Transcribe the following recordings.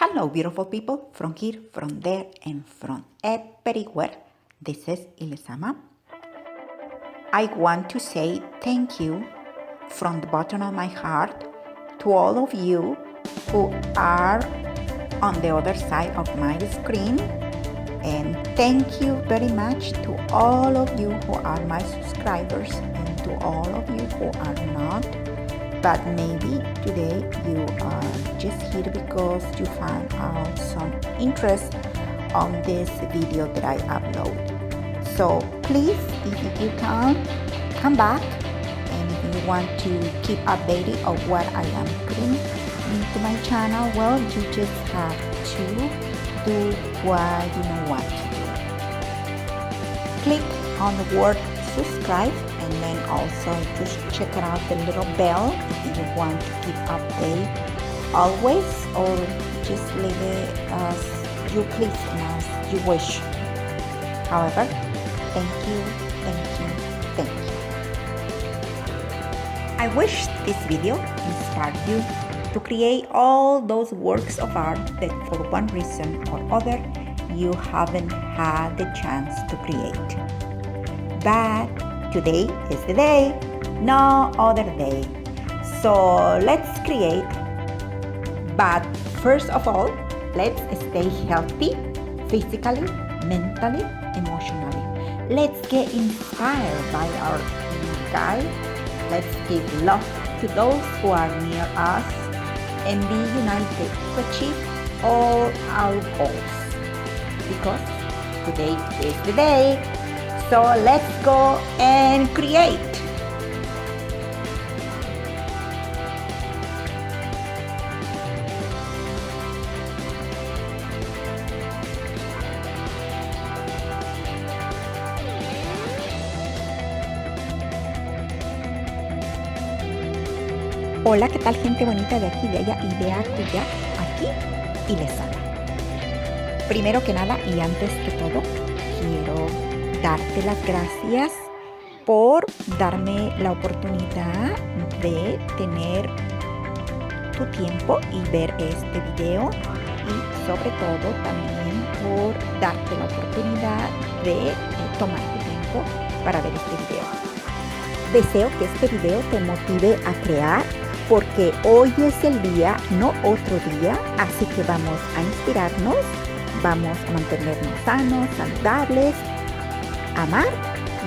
Hello, beautiful people, from here, from there, and from everywhere. This is LezAma. I want to say thank you from the bottom of my heart to all of you who are on the other side of my screen. And thank you very much to all of you who are my subscribers and to all of you who are not. But maybe today you are just here because you find some interest on this video that I upload. So please, if you can, come back, and if you want to keep updated of what I am putting into my channel, well, you just have to do what you know what to do. Click on the word subscribe, and then also just check out the little bell if you want to keep update always, or just leave it as you please and as you wish. However, thank you. I wish this video inspired you to create all those works of art that for one reason or other you haven't had the chance to create. But today is the day, no other day. So let's create. But first of all, let's stay healthy physically, mentally, emotionally. Let's get inspired by our guide. Let's give love to those who are near us and be united to achieve all our goals. Because today is the day. So let's go and create. Hola, ¿qué tal, gente bonita de aquí, de allá y de acullá, aquí y LezAma? Primero que nada y antes que todo, quiero darte las gracias por darme la oportunidad de tener tu tiempo y ver este video, y sobre todo también por darte la oportunidad de tomar tu tiempo para ver este video. Deseo que este video te motive a crear, porque hoy es el día, no otro día, así que vamos a inspirarnos, vamos a mantenernos sanos, saludables, amar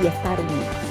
y estar unidos.